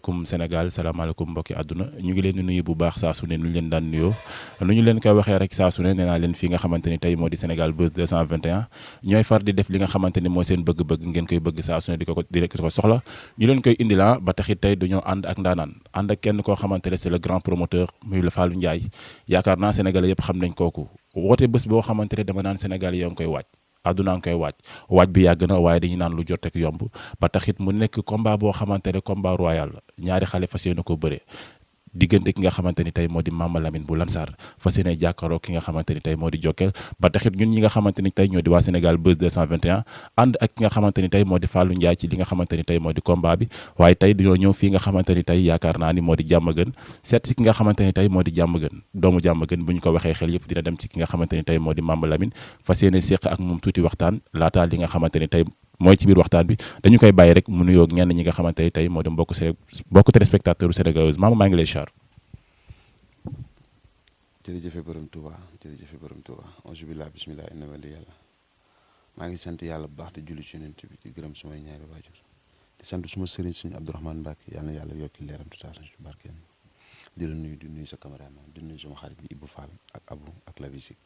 salaamaaleykum Sénégal salaamaaleykum mbokki àdduna ñu ngi leen di nuyu bu baax saa su ne nu ñu leen daan nuyoo nu ñu leen koy waxee rek saa su ne nee naa leen fii nga xamante ni tey moo di Sénégal Buzz 221 ñooy far di def li nga xamante ni mooy seen bëgg-bëgg ngeen koy bëgg saa su ne di ko soxla ñu leen koy indi la ba taxit tey dañoo ànd ak ndaanaan ànd ak kenn koo xamante ne c'est le grand promoteur muy le Fallou Ndiaye yaakaar naa Sénégalais yëpp xam nañ kooku woote bés boo xamante ne dama naan Sénégal yi ngi koy waaj àdduna ngi koy waaj bi yàgg na waaye dañuy naan lu jot rek yomb ba taxit mu nekk combat boo xamante ne combat royal la ñaari xale fas yéene ko bëre diggante ki nga xamante ni tey moo di Mama Lamine bu Lansar fas yéene jàkkaaroo ki nga xamante ni tey moo di Jokkel ba taxit ñun ñi nga xamante ni tey ñoo di waa Sénégal Buzz 221 ànd ak ki nga xamante ni tey moo di Fallou Ndiaye ci li nga xamante ni tey moo di combat bi waaye tey dañoo ñëw fii nga xamante ni tey yaakaar naa ni moo di Diamaguène seet si ki nga xamante ni tey moo di Diamaguène doomu Diamaguène bu ñu ko waxee xel yëpp dina dem ci ki nga xamante ni tey moo di Mama Lamine fas yéene séq ak moom tuuti waxtaan laataa li nga xamante ni tey mooy ci biir waxtaan bi dañu koy bàyyi rek mu nuyoo ñenn ñi nga xamante ni tey moo di mbokk téléspectateur Sénégal Mama maa ngi lay char jërëjëfe borom Touba jërëjëfe borom Touba auzu billah bismillah inna wali yàlla maa ngi sant yàlla bu baax di julli ci yonent bi di gërëm sumay ñaari waajur di sant suma sëriñ suñu Abdourahmane Mbacke yàlla na yàlla yokki leeram tutaa suñu ci barkeem di la nuyu di nuyu sa caméraman di nuyu suma xarit bi Ibou Fall ak Abou ak la visite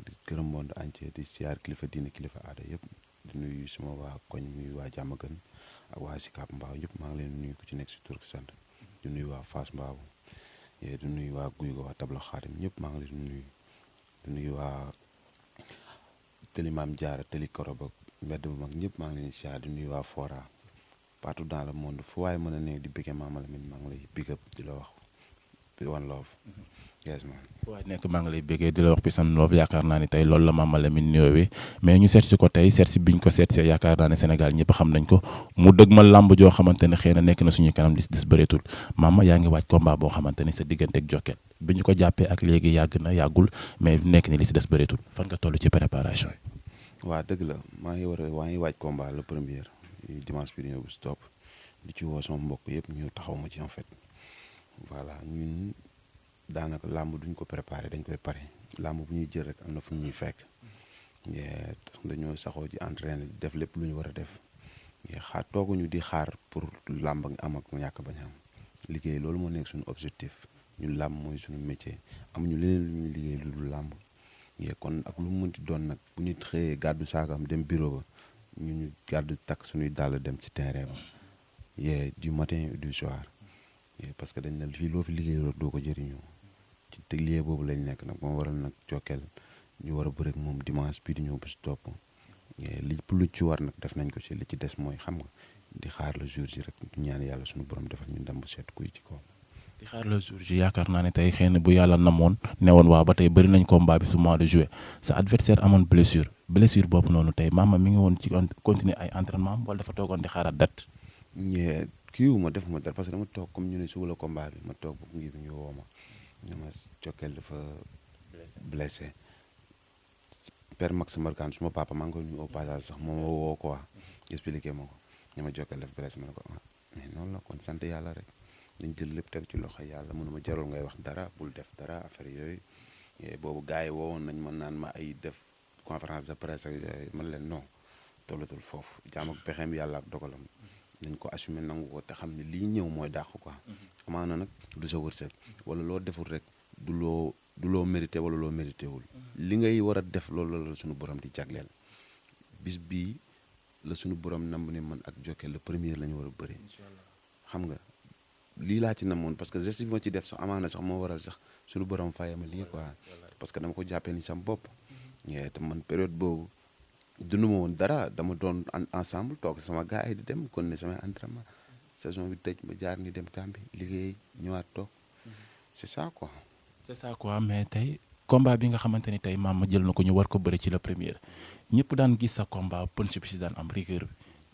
di gërëm monde entier di siyaar kilifa diine kilifa aada yëpp di nuyu suma waa koñ muy waa Diamaguène ak waa Sicap Mbao yëpp maa ngi leen nuyu ku ci nekk si tur ki sant di nuyu waa Fass Mbao di nuyu waa Guy ga waa Tabla Xaadim ñëpp maa ngi leen di nuyu waa Tëli Maam Jaara Tëli Koroba mbedd bu mag ñëpp maa ngi leen di siyaar di nuyu waa Fora partout dans le monde fu waaye mën a ne di bëggee Mama Lamine maa ngi lay big up di la wax one love yes man fu waaye nekk maa ngi lay bëggee di la wax peace and love yaakaar naa ni tey loolu la Mama Lamine nuyoo mais ñu seet si ko tey seet si biñ ko seet si yaakaar naa ne Sénégal ñëpp xam nañ ko mu dëgmal làmb joo xamante ne xëy na nekk na suñu kanam di des bëreetul Mama yaa ngi waaj combat boo xamante ni sa diggante ak Jokkel bi ñu ko jàppee ak léegi yàgg na yàggul mais nekk ni li si des bëreetul fan nga toll ci préparation yi. waa dëgg la maa ngi waaj combat le premier dimanche bi ñëw bu stop di ci woo sama mbokk yëpp ñu taxaw ma ci en fait voilà ñun daanaka làmb duñ ko préparé dañ koy pare làmb bu ñuy jël rek am na fu ñuy fekk tax dañoo saxoo ci entraîné di def lépp lu ñu war a def tooguñu di xaar pour làmb am ak ñàkk bañ am liggéey loolu moo nekk suñu objectif ñun làmb mooy suñu métier amuñu leneen lu ñuy liggéey lu dul làmb kon ak lu mu mënti doon nag bu nit xëyee gàddu saakam dem bureau ba ñu gàddu takk suñuy dàll dem ci terrain ba du matin du soir parce que dañ ne fii loo fi liggéey doo ko jëriñoo ci liggéey boobu lañ nekk nag moo waral nag Jokkel ñu war a bëre ak moom dimanche bii di ñëw bu si topp lu ci war nag def nañ ko ci li ci des mooy xam nga di xaar le jour ji rek ñaan yàlla suñu borom defal ñu ndam bu seet kuy ci kaw. di xaar le jour ji yaakaar naa ne tey xëy na bu yàlla namoon ne woon waa ba tey bëri nañ combat bi su mois de juillet sa adversaire amoon blessure boobu noonu tey Mama mi ngi woon ci continuer ay entraînement wala dafa toogoon di xaaraat date. kiiwu ma defuma dara parce que dama toog comme ñu ne suba la combat bi ma toog bu ngi bi ñu woo ma ne ma Jokkel dafa blessé père Max Marcan suma papa maa ngi koy nuyu au passage sax moom woo ko expliqué ma ko ne ma Jokkel dafa blessé ma ne ko mais noonu la kon sant yàlla rek dañ jël lépp teg ci loxo yàlla mënuma jarul ngay wax dara bul def dara affaire yooyu boobu gars yi woowoon nañ ma naan ma ay def conférence de presse ak yooyu man leen non tollatul foofu jaam ak pexeem yàlla ak dogalam nañ ko assumer nangu ko te xam ne lii ñëw mooy dàq quoi amaana nag du sa wërsëg wala loo deful rek du loo mérité wala loo mérité wul li ngay war a def loolu la suñu borom di jagleel bis bii la suñu borom namb ne man ak Jokkel le premier la ñu war a bëri xam nga lii laa ci namoon parce que geste bi ma ci def sax amaana sax moo waral sax suñu borom fayama lii quoi parce que dama ko jàppee ni sam bopp te man période boobu dund ma woon dara dama doon ensemble toog sama gars yi di dem kon ne samay entraînement saison bi tëj ma jaar ni dem camp bi liggéey ñëwaat toog c'est ça quoi. mais tey combat bi nga xamante ni tey Mama jël na ko ñu war ko bëri ci la première ñëpp daan gis sa combat punch bi si daan am rigueur bi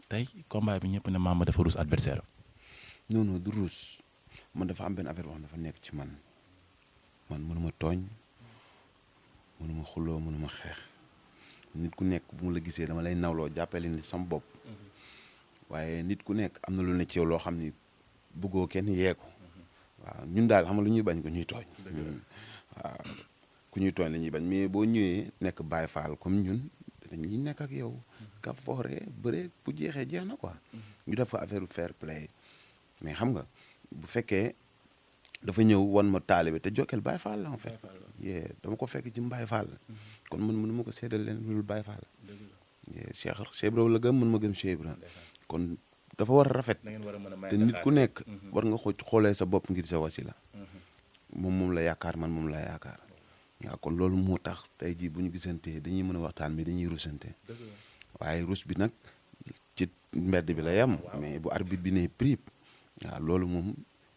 tey combat bi ñëpp ne Mama dafa ruus adversaire am. non du ruus man dafa am benn affaire boo xam dafa nekk ci man mënuma tooñ mënuma xuloo mënuma xeex. nit ku nekk bu mu la gisee dama lay nawloo jàppale ni sam bopp waaye nit ku nekk am na lu ne ci yow loo xam ni bëggoo kenn yee ko waaw ñun daal xam nga lu ñuy bañ ko ñuy tooñ waaw ku ñuy tooñ la ñuy bañ mais boo ñëwee nekk Baye Fall comme ñun dañuy nekk ak yow ka fooree bëre bu jeexee jeex na quoi ñu def ko affaire fair play mais xam nga bu fekkee dafa ñëw wan ma taalibe te Jokal Baye Fall la en fait dama ko fekk ci Baye Fall kon man mënu ma ko seedal leen loolu Baye Fall Cheikh Ibra la gëm mën ma gëm Cheikh Ibra kon dafa war a rafet te nit ku nekk war nga xoolee sa bopp ngir sa wasila moom la yaakaar man moom la yaakaar waaw kon loolu moo tax tey jii bu ñu gisantee dañuy mën a waxtaan mais dañuy rusante waaye rus bi nag ci mbedd bi la yem mais bu arbitre bi ne prip waaw loolu moom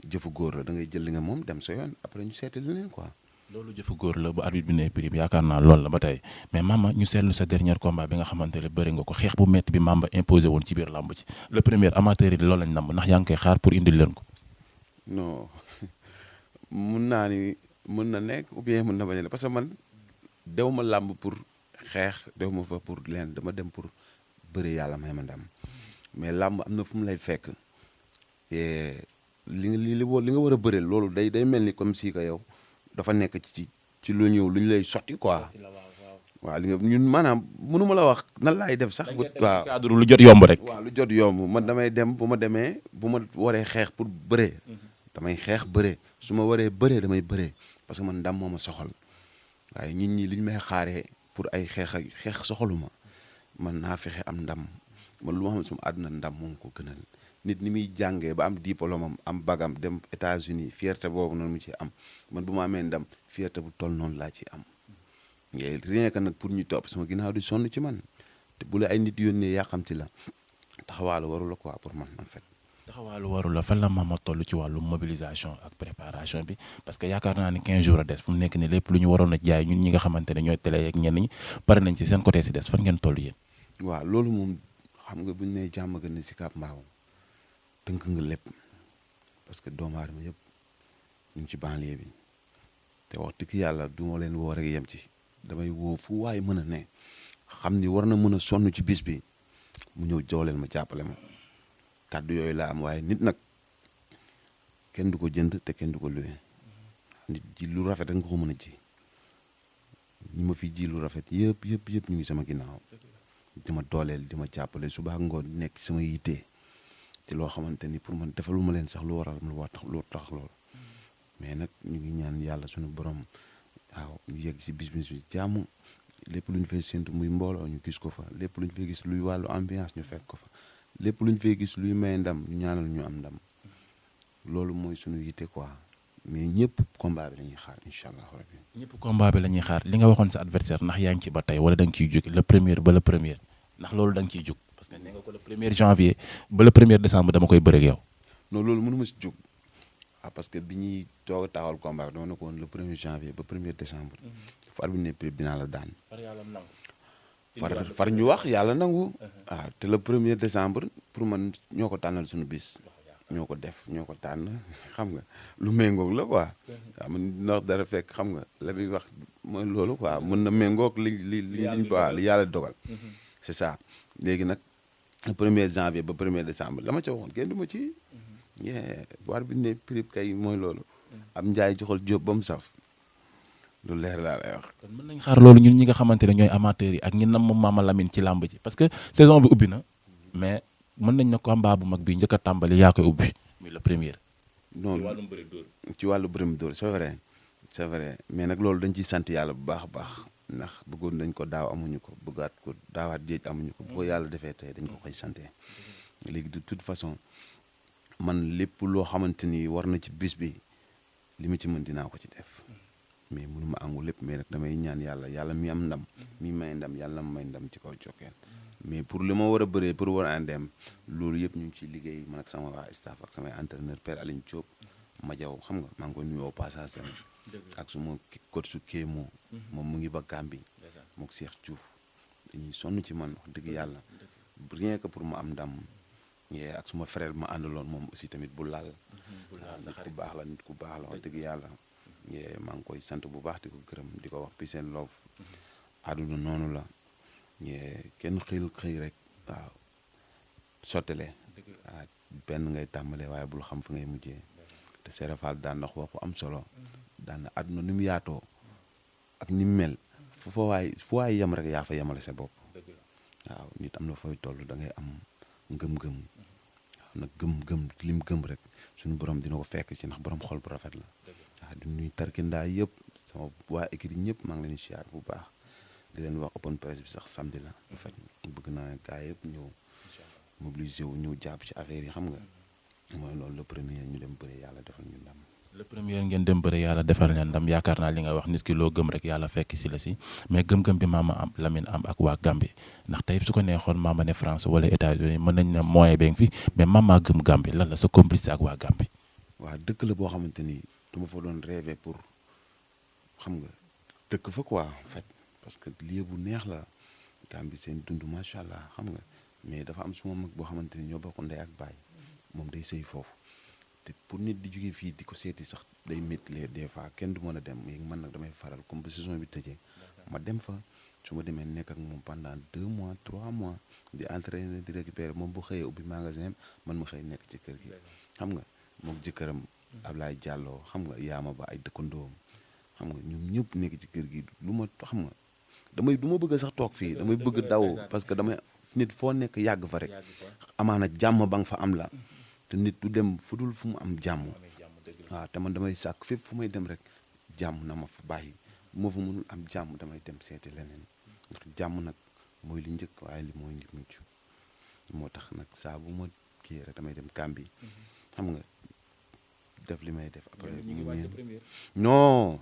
jëfu góor la da ngay jël li nga moom dem sa yoon après ñu seeti leneen quoi. loolu jëfu góor la bu arbitre bi ne prip yaakaar naa loolu la ba tey mais Mamba ñu seetlu sa dernier combat bi nga xamante ne bëri nga ko xeex bu métti bi Mamba imposé woon ci biir làmb ci le premier amateur yi loolu lañ namb ndax yaa ngi koy xaar pour indil leen ko. non mun naa ni mën na nekk ou bien mën na bañ a parce que man dew ma làmb pour xeex dew ma fa pour leen dama dem pour bëri yàlla may ma ndam mais làmb am na fu mu lay fekk li nga war a bëree loolu day mel ni comme si que yow dafa nekk ci lu ñëw lu ñu lay sotti quoi waaw li nga ñun maanaam mënu ma la wax nan laay def sax. waaw cadre lu jot yomb rek. waaw lu jot yomb man damay dem bu ma demee bu ma waree xeex pour bëree. damay xeex bëree su ma waree bëree damay bëree parce que man ndam moo ma soxal waaye nit ñi li ñu may xaaree pour ay xeex soxaluma man naa fexe am ndam man lu ma xam ne suma àdduna ndam moom ko gënal nit ni muy jàngee ba am diplôme am bagam dem États-Unis fierté boobu noonu mu ci am man bu ma amee ndam fierté bu toll noonu laa ci am ngay rien que nag pour ñu topp sama ginnaaw di sonn ci man te bu la ay nit yónnee yàqamti la taxawaalu waru la quoi pour man en fait. taxawaalu waru la fan la Mamba toll ci wàllu mobilisation ak préparation bi parce que yaakaar naa ni 15 jours a des fu mu nekk ni lépp lu ñu waroon a jaay ñun ñi nga xamante ne ñooy télé yeeg ñenn ñi pare nañ ci seen côté si des fan ngeen toll yéen. waaw loolu moom xam nga bu ñu nee jàmm gën a Sicap Mbao tënk nga lépp parce que doomu aadama yëpp ñu ngi ci banlieue bi te wax dëgg yàlla du ma leen woo rek yem ci damay woo fu waay mën a ne xam ni war na mën a sonn ci bis bi mu ñëw jooleel ma jàppale ma. kàddu yooyu laa am waaye nit nag kenn du ko jënd te kenn du ko luwe nit ji lu rafet rek nga ko mën a ji ñi ma fi ji lu rafet yëpp ñu ngi sama ginnaaw di ma dooleel di ma jàppale suba ak ngoon nekk sama yitte ci loo xamante ni pour man defaluma leen sax lu waral lu tax loolu mais nag ñu ngi ñaan yàlla suñu borom waaw ñu yegg si bis bi jàmm lépp lu ñu fay séntu muy mbooloo ñu gis ko fa lépp lu ñu fay gis luy wàllu ambiance ñu fekk ko fa. lépp lu ñu fay gis luy may ndam ñu ñaanal ñu am ndam loolu mooy suñu yitte quoi mais ñëpp combat bi la ñuy xaar incha allah rabbi. ñëpp combat bi la ñuy xaar li nga waxoon sa adversaire ndax yaa ngi ci ba tey wala da nga ciy jóg le premier ba le premier ndax loolu da nga ciy jóg parce que nee nga ko le premier janvier ba le premier décembre dama koy bëre ak yow. non loolu mënu ma si jóg parce que bi ñuy toog a taxawal combat bi dama ne ko woon le premier janvier ba premier décembre. far bi ne prix dinaa la daan. far ñu wax yàlla nangu waaw te le premier décembre pour man ñoo ko tànnal suñu bis ñoo ko def ñoo ko tànn xam nga lu méngoog la quoi waaw man ndax dara fekk xam nga la muy wax mooy loolu quoi mën na méngoog liñ quoi li yàlla dogal c'est ça léegi nag le premier janvier ba premier décembre la ma ca waxoon kenn du ma ci war bi ne prix kay mooy loolu am njaay joxal jóob ba mu saf lu leer laa lay wax. kon mën nañ xaar loolu ñun ñi nga xamante ne ñooy amateurs yi ak ñi nam Mama Lamine ci làmb ji parce que saison bi ubbi na mais mën nañ na combat bu mag bi njëkk a tàmbali yaa koy ubbi muy le premier. non ci wàllum bëri dóor. ci wàllu bëri dóor c'est vrai mais nag loolu dañ ciy sant yàlla bu baax a baax ndax bëggoon nañ ko daaw amuñu ko bëggaat ko daawaat jéej amuñu ko bu ko yàlla defee tey dañ ko koy sante léegi de toute façon man lépp loo xamante ni war na ci bis bi li ma ci mën dinaa ko ci def. mais mënu ma àngu lépp mais nag damay ñaan yàlla mi am ndam mi may ndam yàlla na may ndam ci kaw Jokal mais pour li ma war a bëree pour war a dem loolu yëpp ñu ngi ciy liggéey man ak sama waa staff ak samay entraîneur Père Aline Diop ma jaw xam nga maa ngi ko nuyoo passage ak suma coach su Kémo moom mu ngi ba Gambie mook Cheikh Diouf dañuy sonn ci man wax dëgg yàlla rien que pour ma am ndam ak suma frère ma àndaloon moom aussi tamit bu laal nit ku baax la wax dëgg yàlla maa ngi koy sant bu baax di ko gërëm di ko wax peace and love àdduna noonu la kenn xëy rek waaw sottale waaw benn ngay tàmbalee waaye bul xam fa ngay mujjee te Serap Fall daan na wax bu am solo daan na àdduna ni mu yaatoo ak ni mu mel fu waay yem rek yaa fa yemale sa bopp waaw nit am na fooy toll da ngay am ngëm-ngëm nag gëm lim gëm rek suñu borom dina ko fekk ci ndax borom xol bu rafet la. waaw di nuyu tarkindaa yëpp sama waa écrit ñëpp maa ngi leen di siyaar bu baax di leen wax open press bi sax samedi la en fait bëgg naa gars yëpp ñëw mobiliser wu ñëw jàpp ci affaire yi xam nga mooy loolu le premier ñu dem bëre yàlla defal ñu ndam. le premier ngeen dem bëre yàlla defal leen ndam yaakaar naa li nga wax nit ki loo gëm rek yàlla fekk si la si mais gëm-gëm bi Mama am Lamine am ak waa Gambie ndax tey su ko neexoon Mama ne France wala États-Unis mën nañ ne moyen beeg fi mais Mama gëm Gambie lan la sa complice ak waa Gambie. waaw dëkk la boo xamante ni dama fa doon rêver pour xam nga dëkk fa quoi en fait parce que lieu bu neex la Gambie seen dund macha allah xam nga mais dafa am suma mag boo xamante ni ñoo bokk ndey ak baay moom day sëy foofu. te pour nit di jógee fii di ko seeti sax day métti des fois kenn du mën a dem léegi man nag damay faral comme ba saison bi tëjee ma dem fa su ma demee nekk ak moom pendant 2 mois 3 mois di entraîner di récupérer moom bu xëyee ubbi magasin man ma xëy nekk ci kër gi xam nga moom jëkkëram Ablaye Diallo xam nga yaama ba ay dëkkandoom xam nga ñoom ñëpp nekk ci kër gi lu ma xam nga du ma bëgg sax toog fii damay bëgg daw parce que damay nit foo nekk yàgg fa rek amaana jàmm ba nga fa am la te nit du dem fu dul fu mu am jàmm waaw te man damay sàkk fépp fu may dem rek jàmm na ma fa bàyyi bu ma fa mënul am jàmm damay dem seeti leneen ndax jàmm nag mooy li njëkk waaye li mooy li mujj moo tax nag saa bu ma kii rek damay dem Gambie xam nga def li may def après non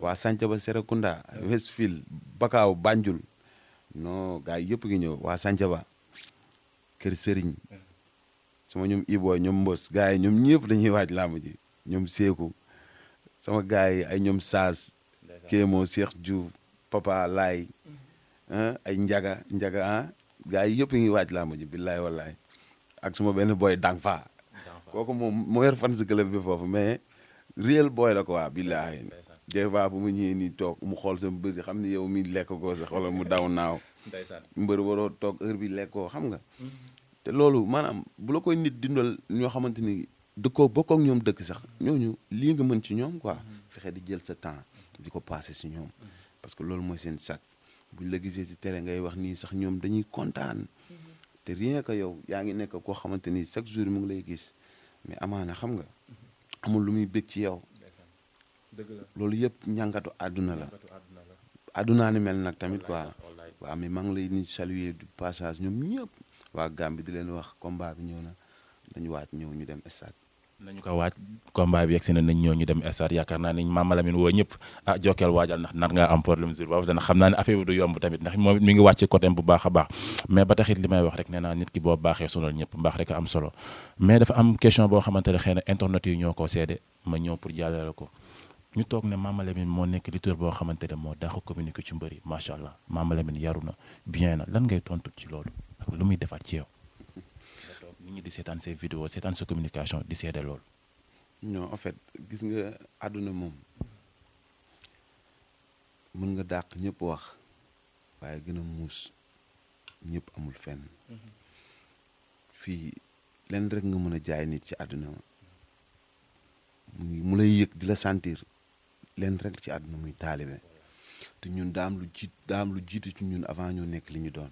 waa Santhiaba Serekunda Westfield Bakaaw Banjul non gars yi yëpp ngi ñëw waa Santhiaba Kër Sëriñ sama ñoom Iboy ñoom Mbos gars yi ñoom ñëpp dañuy waaj làmb ji ñoom Seeku sama gars yi ay ñoom Saas Kéemo Cheikh Diouf Papa Laay ay Njaga gars yi yëpp ngi waaj làmb ji billaay wallaay ak suma benn boy dang fa kooku moom moo yor fan si club bi foofu mais réel boy la ko waa billaay des fois bu mu ñëwee nii toog mu xool sama bëri xam ni yow mi lekk koo sax wala mu daw naaw mbër waroo toog heure bi lekkoo xam nga te loolu maanaam bu la koy nit dindal ñoo xamante ni dëkkoo bokk ak ñoom dëkk sax ñooñu lii nga mën ci ñoom quoi fexe di jël sa temps di ko passé si ñoom parce que loolu mooy seen sac buñ la gisee si télé ngay wax nii sax ñoom dañuy kontaan te rien que yow yaa ngi nekk koo xamante ni chaque jour mu ngi lay gis mais amaana xam nga amul lu muy bég ci yow loolu yëpp ñàngatu àdduna la àddunaa ni mel nag tamit quoi waaw mais maa ngi lay ni saluer du passage ñoom ñëpp waa Gambie di leen wax combat bi ñëw na dañu waaj ñëw ñu dem stade nañu ko waaj combat bi yegsi na nañ ñëw ñu dem stade yaakaar naa ni Mama Lamine woo ñëpp jokkeel waajal ndax nar ngaa am problème jour boobu dana xam naa ne affaire bi du yomb tamit ndax moom mi ngi wàcc côté bu baax a baax mais ba taxit li may wax rek nee naa nit ki boo baaxee sonal ñëpp mbaax rek a am solo mais dafa am question boo xamante ne xëy na internet yi ñoo ko seede ma ñëw pour jàllale ko ñu toog ne Mama Lamine moo nekk lutteur boo xamante ne moo daax communiqué ci mbëri macha allah Mama Lamine yaru na bien na lan ngay tontu ci loolu ak lu muy defaat ci yow nga toog nit ñi di seetaan say vidéo seetaan sa communication di seede loolu. non en fait gis nga àdduna moom mën nga dàq ñëpp wax waaye gën a muus ñëpp amul fenn fii lenn rek nga mën a jaay nit ci àdduna mu lay yëg di la sentir lenn rek ci àdduna muy taalibe te ñun daam lu jiitu ci ñun avant ñoo nekk li ñu doon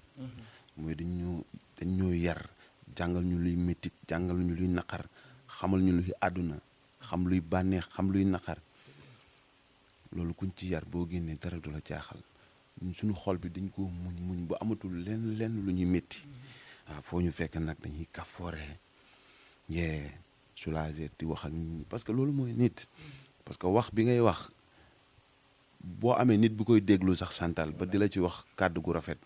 mooy dañ ñoo yar jàngal ñu luy méttit jàngal ñu luy naqar xamal ñu luy àdduna xam luy bànneex xam luy naqar loolu kuñ ci yar boo génnee dara du la jaaxal ñun suñu xol bi dañ ko muñ ba amatul lenn lu ñuy métti waaw foo ñu fekk nag dañuy kafoore yee soulager di wax ak nit ñi parce que loolu mooy nit parce que wax bi ngay wax boo amee nit bu koy déglu sax santal ba di la ci wax kàddu gu rafet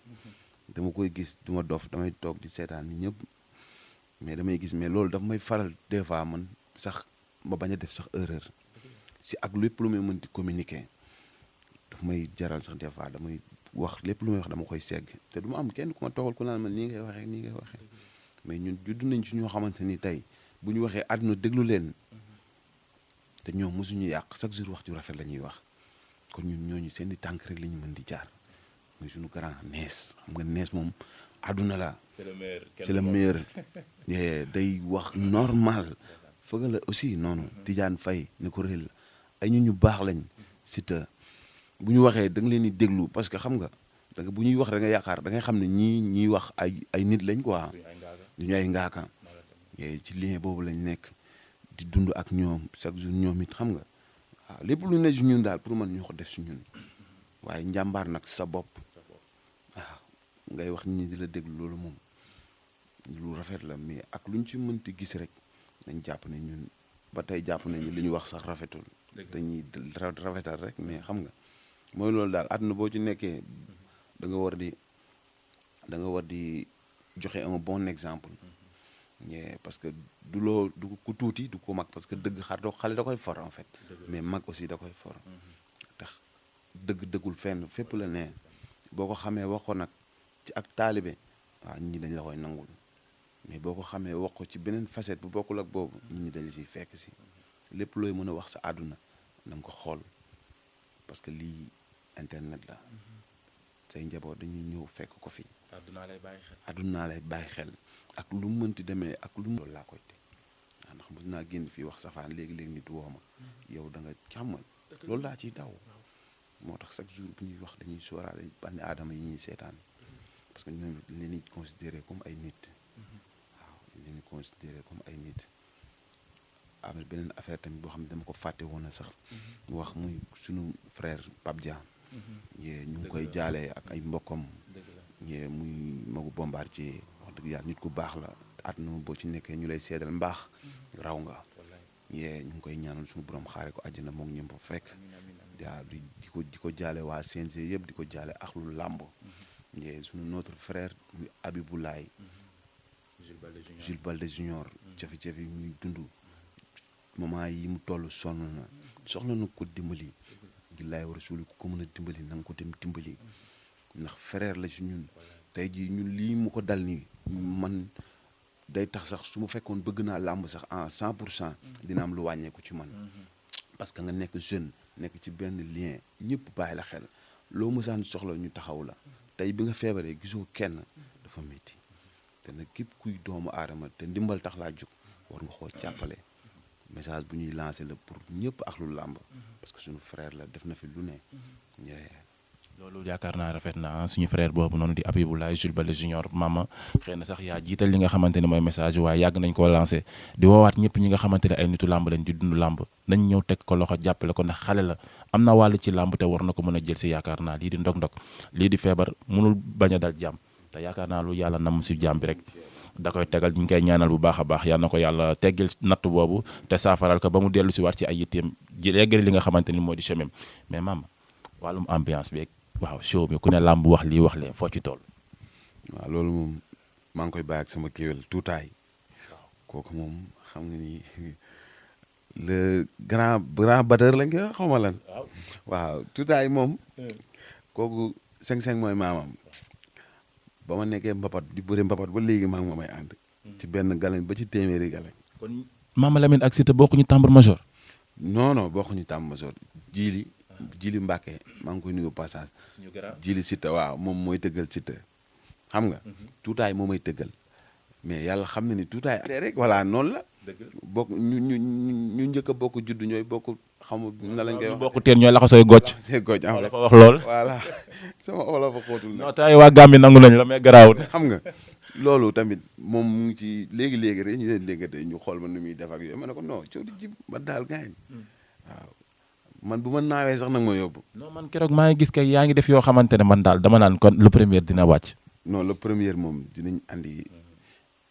dama koy gis duma dof damay toog di seetaan ni ñëpp mais damay gis mais loolu daf may faral des fois man sax ma bañ a def sax erreur si ak lépp lu may mën di communiquer daf may jaral sax des fois damay wax lépp lu may wax dama koy segg te du ma am kenn ku ma toogal ku naan man nii ngay waxee mais ñun judd nañ ci ñoo xamante ni tey bu ñu waxee àdduna déglu leen te ñoom mosuñu yàq chaque jour wax ju rafet la ñuy wax kon ñun ñooñu seen i tànk rek la ñu mën di jaar muy suñu grand nees xam nga nees moom àdduna la. c'est le meilleur day wax normal. fëgg la aussi noonu Tidiane Faye ni ko réel ay ñun ñu baax lañ Siteu bu ñu waxee da nga leen di déglu parce que xam nga bu ñuy wax da nga yaakaar da ngay xam ne ñii wax ay nit lañ quoi duñu ay ngaaka ci lien boobu lañ nekk di dund ak ñoom chaque jour ñoom it xam nga waaw lépp lu ne si ñun daal pour man ñoo ko def si ñun waaye njàmbaar nag sa bopp waaw ngay wax ñi di la déglu loolu moom lu rafet la mais ak luñ ci mënti gis rek dañ jàpp ne ñun ba tey jàpp nañu li ñu wax sax rafetul dañuy rafetal rek mais xam nga mooy loolu daal àdduna boo ci nekkee da nga war di joxe un bon exemple parce que du ku tuuti du ko mag parce que dëgg xale da koy for en fait mais mag aussi da koy for tax dëggul fenn fépp la ne boo ko xamee wax ko nag ci ak taalibe waaw nit ñi dañ la koy nangul mais boo ko xamee wax ko ci beneen facette bu bokkul ak boobu nit ñi dañ la siy fekk si lépp looy mën a wax sa àdduna na nga ko xool parce que lii internet la say njaboot dañuy ñëw fekk ko fi àdduna lay bàyyi xel ak lu mu mënti demee ak lu mu loolu laa koy teg waaw ndax mos naa génn fii wax safaan léegi-léegi nit woo ma yow da nga xamal loolu laa ciy daw moo tax chaque jour bu ñuy wax dañuy sóoraale bànni aadama yi ñuy seetaan parce que ñoom dañ leen di considéré comme ay nit waaw dañ leen di considéré comme ay nit am na beneen affaire tamit boo xam ne dama ko fàtte woon na sax mu wax muy suñu frère Pape Dia yee ñu ngi koy jaale ak ay mbokkam yee muy magu Bombardier wax dëgg yàlla nit ku baax la àdduna boo ci nekkee ñu lay seedal mbaax raw nga yee ñu ngi koy ñaanal suñu borom xaare ko àjjana moom ñëm fa fekk waaw di ko jaale waa CNG yëpp di ko jaale ak lu làmb yee suñu notre frère muy Abiboulaye Jules Balde Junior jafe-jafe yi muy dund moment yi mu toll sonn na soxla na ko dimbali gillaay war a suuli ku ko mën a dimbali na nga ko dem dimbali ndax frère la si ñun tey jii ñun lii mu ko dal nii man day tax sax su ma fekkoon bëgg naa làmb sax en 100% dina am lu wàññeeku ci man parce que nga nekk jeune nekk ci benn lien ñëpp bàyyi la xel loo mësaan soxla ñu taxaw la tey bi nga feebaree gisoo kenn dafa métti te nag képp kuy doomu aadama te ndimbal tax laa jóg war nga koo jàppale message bu ñuy lancé la pour ñëpp ak lu làmb parce que suñu frère la def na fi lu ne loolu yaakaar naa rafet na suñu frère boobu noonu di Abiboulaye Jules Balde Junior mama xëy na sax yaa jiital li nga xamante ne mooy message waaye yàgg nañ koo lancé di woowaat ñëpp ñi nga xamante ne ay nitu làmb lañ di dund làmb nañ ñëw teg ko loxo jàppale ko ndax xale la am na wàll ci làmb te war na ko mën a jël si yaakaar naa lii di ndog-ndog lii di feebar mënul bañ a dal jàmm te yaakaar naa lu yàlla nam si jàmm bi rek da koy tegal ñu ngi koy ñaanal bu baax a baax yal na ko yàlla teggil natt boobu te saafaral ko ba mu dellu si waat ci ay yitteem yeggali li nga xamante ni moo di chemin mais maam wàllum ambiance bi waaw show bi ku ne làmb wax lii wax lee foo ci tool waaw loolu moom maa ngi koy bàyyi ak sama kéwél tuutaay kooku moom xam nga ni le grand batteur lañ koy xaw ma lan waaw tuutaay moom kooku 5-5 mooy maamam ba ma nekkee mbapat di bëre mbapat ba léegi maa ngi ma may ànd ci benn galañ ba ci téeméeri galañ kon Mama Lamine ak Siteu bokkuñu tambour major non bokkuñu tambour major Jili Mbàkke maa ngi koy nuyu passage Jili Siteu waaw moom mooy tëggal Siteu xam nga tuutaay moo may tëggal mais yàlla xam na ni tuutaay rek voilà noonu la bokk ñu njëkk a bokk judd ñooy bokk xam na lañ koy wax bokk teen ñooy laxasooy gocc c'est gocc am dafa wax lool voilà sama olof a xóotul non tay waa Gambie nangu nañ la mais garaawul xam nga loolu tamit moom mu ngi ci léegi-léegi rek ñu leen déggante ñu xool ma nu muy def ak yooyu ma ne ko non coow di jib ma daal gaañ waaw man bu ma naawee sax nag ma yóbbu non man keroog maa ngi gis kay yaa ngi def yoo xamante ne man daal dama naan kon le premier dina wàcc non le premier moom dinañ andi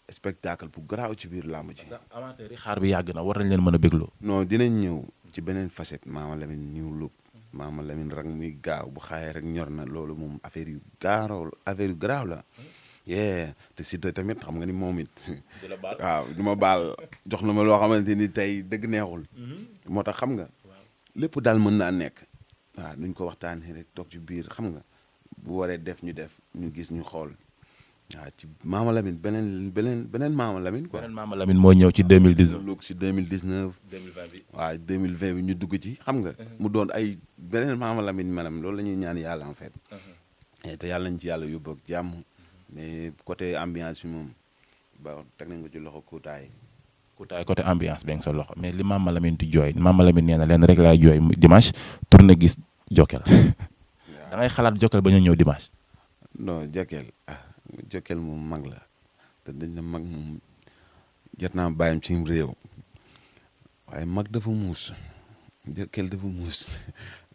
spectacle bu garaaw ci biir làmb ji amateur yi xaar bi yàgg na war nañ leen mën a bégloo non dinañ ñëw ci beneen facette Mama Lamine new look Mama Lamine rek muy gaaw bu xaayee rek ñor na loolu moom affaire yu garaaw la yee te Siteu tamit xam nga ni moom it waaw du ma baal jox na ma loo xamante ni tey dëgg neexul moo tax xam nga lépp daal mën naa nekk waaw nuñ ko waxtaanee rek toog ci biir xam nga bu waree def ñu def ñu gis ñu xool waaw ci Mama Lamine beneen Mama Lamine quoi. beneen Mama Lamine moo ñëw ci 2019. loolu ci 2019. 2020 bi waaw 2020 bi ñu dugg ci xam nga. mu doon ay beneen Mama Lamine maanaam loolu la ñuy ñaan yàlla en fait. te yàlla nañ ci yàlla yóbbu ak jàmm mais côté ambiance bi moom ba teg nañ ko ci loxo kuutaay. kuutaay côté ambiance beeg sa loxo mais li Mama Lamine di jooy Mama Lamine nee na leen rek laay jooy dimanche tourné gis Jokal. da ngay xalaat Jokal ba ñu ñëw dimanche. non Jokal Jokal moom mag la te dañ na mag moom jot naa bàyyam ci réew waaye mag dafa muus Jokal dafa muus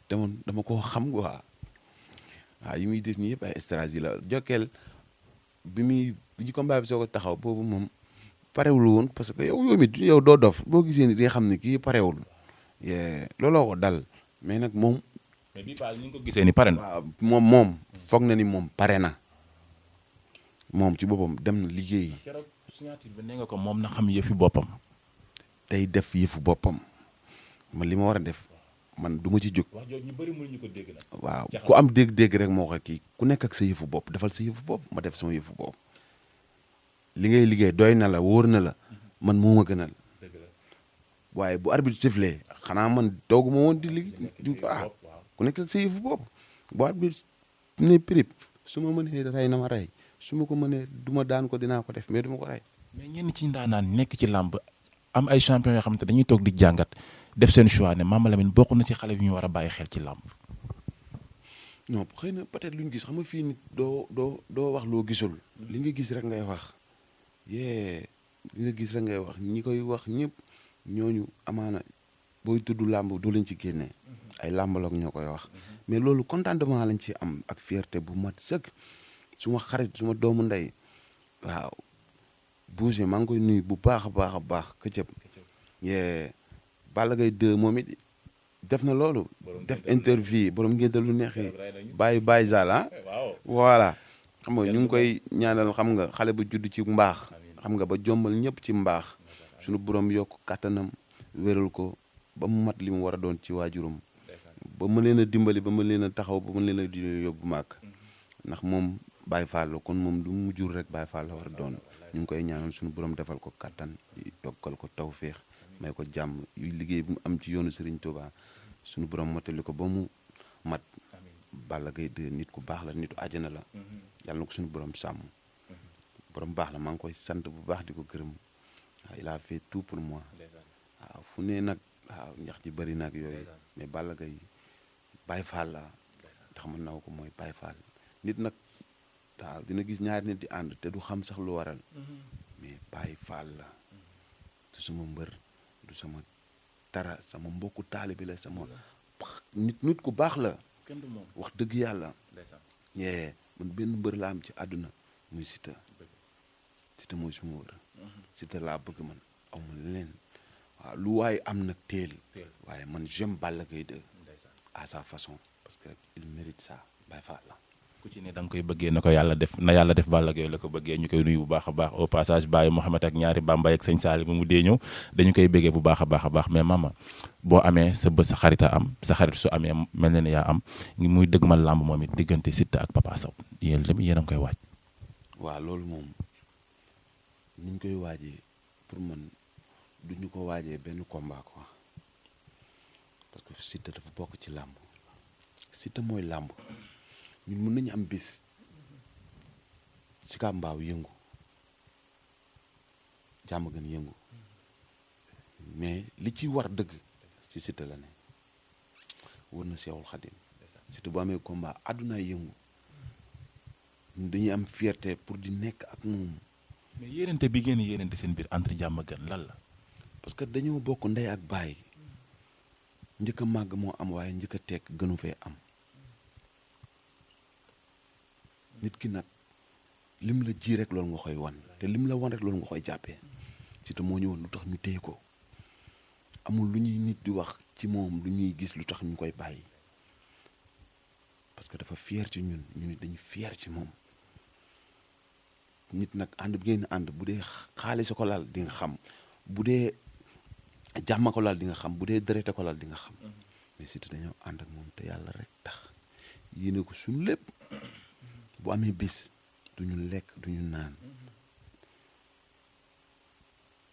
te man dama koo xam quoi waaw yi muy def nii yëpp ay stratégie la Jokal bi ñu combat bi soo ko taxaw boobu moom parewul woon parce que yow doo dof boo gisee ni di nga xam ne kii parewul looloo ko dal mais nag moom. mais bii Paa ñu ko gisee ni pare na. waaw moom foog na ni moom pare na moom ci boppam dem na liggéeyi. keroog signature bi nee nga ko moom na xam yëfi boppam. tey def yëfu boppam man li ma war a def man du ma ci jóg. wax jooju ñu bëri mënuñu ko dégg nag. waaw ku am dégg-dégg rek moo ko kii ku nekk ak sa yëfu bopp defal sa yëfu bopp ma def sama yëfu bopp li ngay liggéey doy na la wóor na la man moo ma gënal. waaye bu arbitre sifflé xanaa man toogu ma woon di liggéey ku nekk ak sa yëfu bopp bu arbitre ne prip su ma mënee rey na ma rey su ma ko mënee du ma daan ko dinaa ko def mais du ma ko rey. mais ñenn ci ndaanaan nekk ci làmb am ay champion yoo xam te dañuy toog di jàngat def seen choix ne Mama Lamine bokk na ci xale yu ñu war a bàyyi xel ci làmb. non xëy na peut-être lu ñu gis xam nga fii nit doo wax loo gisul. li nga gis rek ngay wax li nga gis rek ngay wax ñi koy wax ñëpp ñooñu amaana booy tudd làmb doo leen ci génnee. ay làmbaloog ñoo koy wax. mais loolu contentement lañ ci am ak fierté bu mat sëkk suma xarit suma doomu ndey waaw Boucher maa ngi koy nuyu bu baax a baax këcëb. Balla Gaye 2 moom it def na loolu. def interview borom ngénte lu neexee. bàyyi Zala voilà. xam nga ñu ngi koy ñaanal xam nga xale bu judd ci mbaax. xam nga ba jombal ñëpp ci mbaax. suñu borom yokk kattanam wéral ko ba mu mat li mu war a doon ci waajuram. ba mën leen a dimbali ba mën leen a taxaw ba mën leen a di yóbbu màkk. ndax moom Baye Fall la kon moom lu mu jur rek Baye Fall la war a doon. ñu ngi koy ñaanal suñu borom defal ko kattan yokkal ko tawféex may ko jàmm yu liggéey bu mu am ci yoonu Serigne Touba suñu borom motali ko ba mu mat. Balla Gaye 2 nit ku baax la nitu àjjana la. yàlla na ko suñu borom sàmm. borom baax la maa ngi koy sant bu baax di ko gërëm waaw il a fait tout pour moi. waaw fu ne nag waaw ñax ji bëri nag yooyu mais Balla Gaye Baye Fall la tax ma naw ko mooy Baye Fall nit nag waaw dina gis ñaari nit di ànd te du xam sax lu waral mais Baye Fall la du sama mbër du sama dara sama mbokku taalibe la sama nit ku baax la wax dëgg yàlla man benn mbër la am ci àdduna muy Siteu mooy suma wër Siteu laa bëgg man aw ma leen waaw lu waaye am nag teel waaye man j'aime Balla Gaye 2 à sa façon parce que il mérite ça Baye Fall la ku ci ne da nga koy bëggee na ko yàlla def na yàlla def Balla Gaye la ko bëggee ñu koy nuyu bu baax a baax au passage Baye Mouhamed ak ñaari Bambay ak sëñ Saali mu dee ñëw dañu koy bëggee bu baax a baax mais Mama boo amee sa bës sa xarita am sa xarit su amee mel na ne yaa am muy dëgmal làmb moom it diggante Siteu ak Papa Sow yéen a ngi koy waaj. waaw loolu moom ni ñu koy waajee pour man du ñu ko waajee benn combat quoi parce que Siteu dafa bokk ci làmb Siteu mooy làmb. ñun mën nañu am bis Sicap Mbao yëngu jàmm gën yëngu mais li ci war dëgg ci Siteu la ne war na Seexul Xadim Siteu bu amee combat àdduna yëngu ñun dañuy am fierté pour di nekk ak moom. mais yéenante bi ngeen yéenante seen biir entre jàmm gën lan la. parce que dañoo bokk ndey ak baay njëkk a màgg moo am waaye njëkk a tekk gënu fee am. nit ki nag lim la ji rek loolu nga koy wan te lim la wan rek loolu nga koy jàppee Siteu moo ñëwoon lu tax ñu téye ko amul lu ñuy nit di wax ci moom lu ñuy gis lu tax ñu koy bàyyi parce que dafa fier ci ñun nit dañu fier ci moom nit nag ànd bi ngeen ànd bu dee xaalis ko laal di nga xam bu dee jàmm ko laal di nga xam bu dee deret ko laal di nga xam mais Siteu dañoo ànd ak moom te yàlla rek tax yéene ko suñu lépp. bu amee bis duñu lekk duñu naan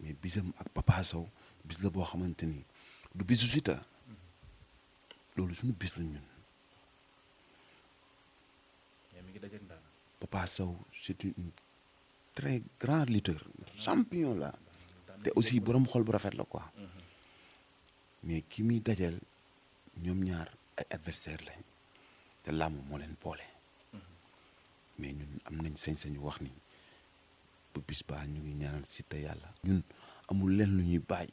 mais bisam ak Papa Sow bis la boo xamante ni du bisu Siteu loolu suñu bis la ñun Papa Sow c'est un très grand lutteur champion la te aussi borom xol bu rafet la quoi mais ki muy dajal ñoom ñaar ay adversaire lañ te làmb moo leen boole mais ñun am nañ sañ-sañu wax ni bu bis baa ñu ngi ñaanal Siteu yàlla ñun amul leen lu ñuy bàyyi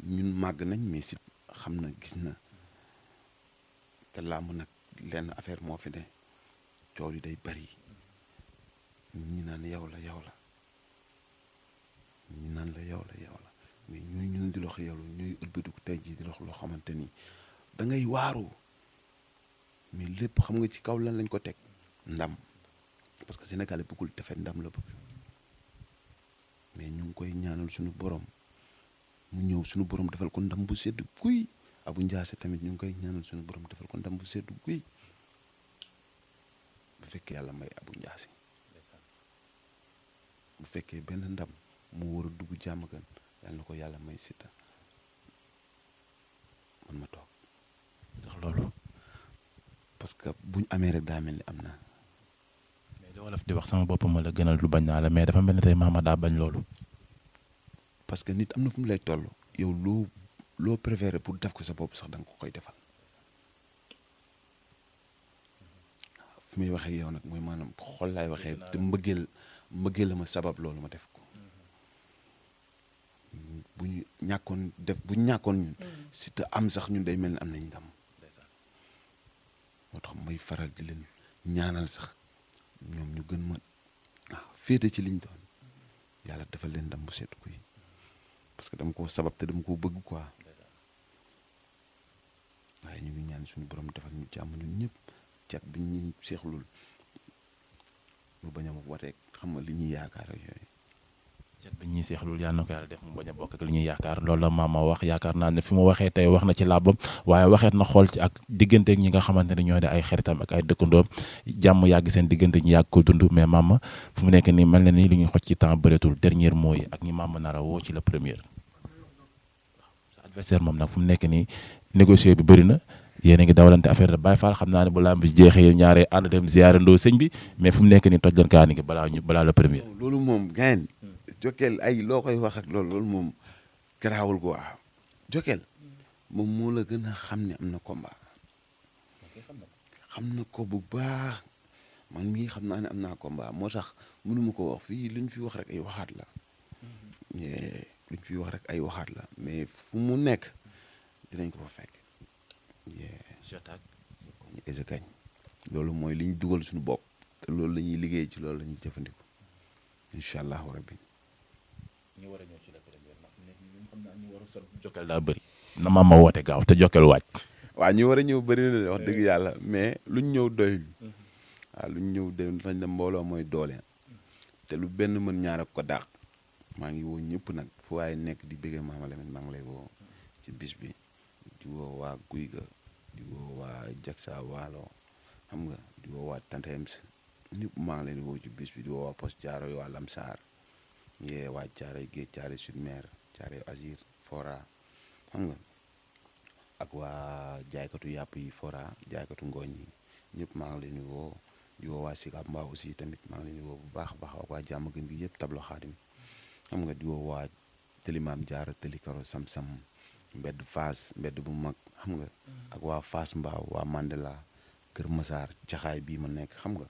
ñun màgg nañ mais Siteu xam na gis na te làmb nag lenn affaire moo fi ne coow li day bari ñi naan yow la ñi naan la yow la mais ñun di lox yow ñooy ëlbatiku tey jii di lox loo xamante ni da ngay waaru mais lépp xam nga ci kaw lan lañ ko teg ndam parce que Sénégal bëggul defet ndam la bëgg mais ñu ngi koy ñaanal suñu borom mu ñëw suñu borom defal ko ndam bu sedd guy Abou Ndiassé tamit ñu ngi koy ñaanal suñu borom defal ko ndam bu sedd guy bu fekkee yàlla may Abou Ndiassé bu fekkee benn ndam mu war a dugg jàmm gan yàlla na ko yàlla may Siteu man ma toog ndax loolu parce que buñ amee rek daa mel ni am naa. mais li wolof di wax sama bopp ma la gënal lu bañ naa la mais dafa mel ni tey Mama daa bañ loolu. parce que nit am na fu mu lay toll yow loo préféré pour def ko sa bopp sax da nga ko koy defal fu muy waxee yow nag mooy maanaam xol laay waxee te mbëggeel la ma sabab loolu ma def ko bu ñu ñàkkoon ñun Siteu am sax ñun day mel ni am nañ ndam moo tax may faral di leen ñaanal sax ñoom ñu gën ma féete ci liñ doon yàlla defal leen ndam bu seetu koy parce que dama koo sabab te dama koo bëgg quoi waaye ñu ngi ñaan suñu borom defal ñu jàmm ñun ñëpp cat bi ñu seexlul mu bañ a wateeg xam nga li ñuy yaakaar ak yooyu. cat bi ñuy seexlul yàlla na ko yàlla def mu bañ a bokk ak li ñuy yaakaar loolu la Mama wax yaakaar naa ne fi mu waxee tey wax na ci làbbam waaye waxeet na xool ci ak digganteeg ñi nga xamante ne ñoo di ay xaritam ak ay dëkkandoom jàmm yàgg seen diggante ñu yàgg ko dund mais Mama fu mu nekk nii mel na ni li ñuy xoj ci temps bëreetul dernier mot yi ak ñi Mama nar a woo ci la première sa adversaire moom nag fu mu nekk nii négocier bi bëri na yéen a ngi dawalante affaire de Baye Fall xam naa ne bu lamb bi jeexee ñaare ànd dem ziarandoo sëñ bi mais fu mu nekk nii toj leen kaani gi balaa la première. loolu moom gain Jokal ay loo koy wax ak loolu moom garaawul ko waaw Jokal moom moo la gën a xam ne am na combat xam na ko bu baax man mii xam naa ne am naa combat moo tax mënuma ko wax fii luñ fi wax rek ay waxaat la luñ fi wax rek ay waxaat la mais fu mu nekk dinañ ko fa fekk esekañ loolu mooy li ñu dugal suñu bopp te loolu la ñuy liggéey ci loolu la ñuy jëfandikoo incha allahu rabbi ñu war a ñëw ci la première ndax ñun xam naa ñu war a sol Jokal daa bëri na Mama woote gaaw te Jokal waaj waaw ñu war a ñëw bëri na wax dëgg yàlla mais luñ ñëw doyul waaw luñ ñëw doyul nañ la mbooloo mooy doole te lu benn mën ñaar ak ko dàq maa ngi woo ñëpp nag fu waaye nekk di bëggee Mama Lamine maa ngi lay woo ci bis bi di woo waa Guy ga di woo waa Jaksa Waalo xam nga di woo waa Tantems ñëpp maa ngi leen di woo ci bis bi di woo waa Poste Thiaroye waa Lamsar yee waa Thiaroye Géej Thiaroye Sud Mer Thiaroye Azur Fora xam nga ak waa jaaykatu yàpp yi Fora jaaykatu ngooñ yi ñëpp maa ngi leen di woo di woo waa Sicap Mbao aussi tamit maa ngi leen di woo bu baax a baax ak waa jàmm gën gi yëpp tablo xaadim xam nga di woo waa Tëlimaam Jaara Tëli Karo Sam-Sam mbedd Fass mbedd bu mag xam nga ak waa Fass Mbao waa Mandela Kër Massar Jaxaay bii ma nekk xam nga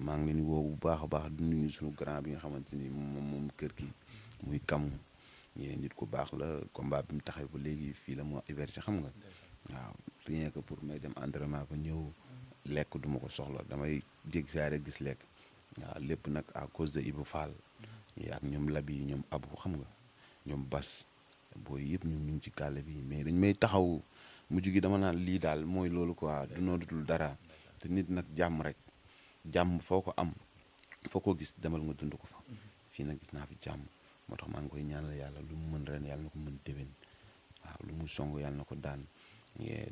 maa ngi leen di woo bu baax a baax di nuyu suñu grand bi nga xamante ni moom kër gi muy kamu ñee nit ku baax la combat bi mu taxee ba léegi fii la mu versé xam nga waaw rien que pour may dem entraînement ba ñëw lekk duma ko soxla damay jég saare gis lekk waaw lépp nag à cause de Ibou Fall ak ñoom Labi ñoom Abu xam nga ñoom Bas booy yëpp ñu ngi ci kàlle bi mais dañ may taxaw mujj gi dama naan lii daal mooy loolu quoi du noodutul dara te nit nag jàmm rek jàmm foo ko am foo ko gis demal nga dund ko fa fii nag gis naa fi jàmm moo tax maa ngi koy ñaanal yàlla lu mu mën ren yàlla na ko mën déwén waaw lu mu song yàlla na ko daan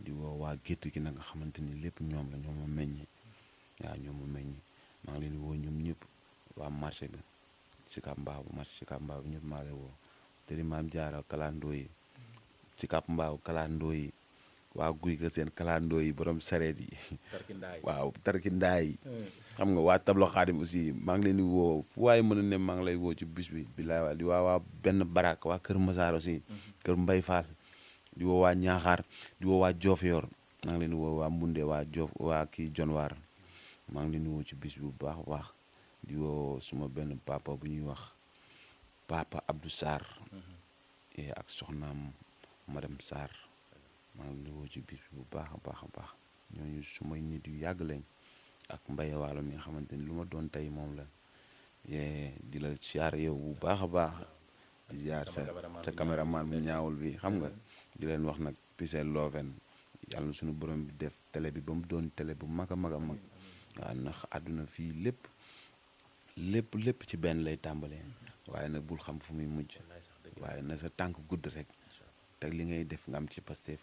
di woo waa gétt gi nag nga xamante ni lépp ñoom la ñoom ma meññ waaw ñoom ma meññ maa ngi leen di woo ñoom ñëpp waa marché bi Sicap Mbao marché Sicap Mbao bi ñëpp maa lay woo tëri maam jaara kalandoo yi Sicap Mbao kalandoo yi waa guy ga seen kalandoo yi borom sareet yi waaw tarkindaay xam nga waa tablo xaadim aussi maa ngi leen di woo fu waaye mën a ne maa ngi lay woo ci bis bi bilaay waa di waa benn barak waa kër Masaar aussi kër Mbay Fall di woo waa Ñaaxaar di woo waa Diofior maa ngi leen di woo waa Mbunde waa Diof waa kii Jonwaar maa ngi leen di woo ci bis bi bu baax a baax di woo suma benn papa bu ñuy wax papa Abdou Sarr ak soxnaam madame Sarr maa ngi leen woo ci bis bi bu baax a baax a baax ñooñu sumay nit yu yàgg lañ ak Mbaye Waalo mi nga xamante ni lu ma doon tey moom la di la siyaar yow bu baax a baax di siyaar sa caméraman bu ñaawul bi xam nga di leen wax nag Pisel Loven yàlla na suñu borom bi def télé bi ba mu doon télé bu mag a mag a mag waaw ndax àdduna fii lépp ci benn lay tàmbalee waaye nag bul xam fu muy mujj waaye na sa tànk gudd rek te li ngay def nga am ci Pastef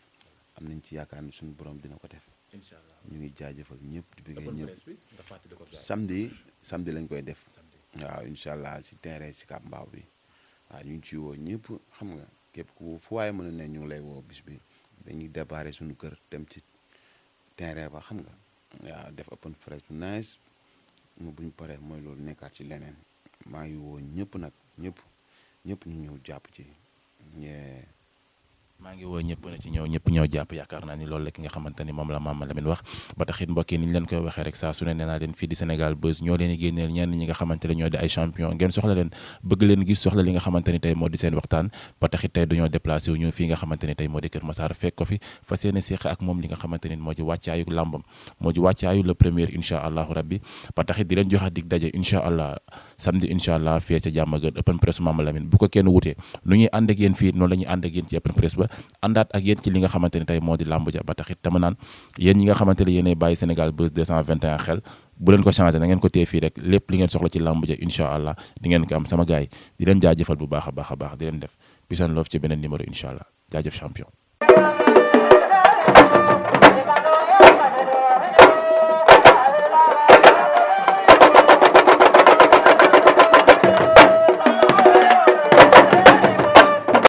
am nañ ci yaakaar ni suñu borom dina ko def inshallah ñu ngi jaajëfal ñëpp di bëggee ñëpp samedi lañ koy def waaw inshallah si terrain si Cap Mbao bi waaw ñu ngi ci woo ñëpp xam nga képp ku fu waaye mën a ne ñu ngi lay woo bis bi dañuy déparé suñu kër dem ci terrain ba xam nga waaw def open press bu nice mu buñ paree mooy loolu nekkaat ci leneen maa ngi woo ñëpp nag ñëpp ñu ñëw jàpp ci maa ngi woo ñëpp na ci ñëpp ñëw jàpp yaakaar naa ni loolu la ki nga xamante ni moom la Mama Lamine wax ba taxit mbokk yi ni ñu leen koy waxee rek saa su ne nee naa leen fii di Sénégal Buzz ñoo leen di génneel ñenn ñi nga xamante ne ñoo di ay champion ngeen soxla leen bëgg leen gis soxla li nga xamante ni tey moo di seen waxtaan ba taxit tey dañoo déplacé wu ñu fii nga xamante ni tey moo di Kër Massar fekk ko fi fas yéene séq ak moom li nga xamante ni moo di wàccaayu làmbam moo di wàccaayu le premier incha allahu rabbi ba taxit di leen joxe dig daje incha allah samedi incha allah fii ca Diamaguène open press Mama Lamine bu ko kenn wutee nu ñuy ànd ak yéen fii noonu la ñuy ànd ak yéen ci open press ba àndaat ak yéen ci li nga xamante ne tey moo di làmb ja ba taxit tama naan yéen ñi nga xamante ne yéenay bàyyi Sénégal Buzz 221 xel bu leen ko changé na ngeen ko téye fii rek lépp li ngeen soxla ci làmb ja incha allah di ngeen ko am sama gars yi di leen jaajëfal bu baax a baax di leen def peace and love ci beneen numéro incha allah jaajëf champion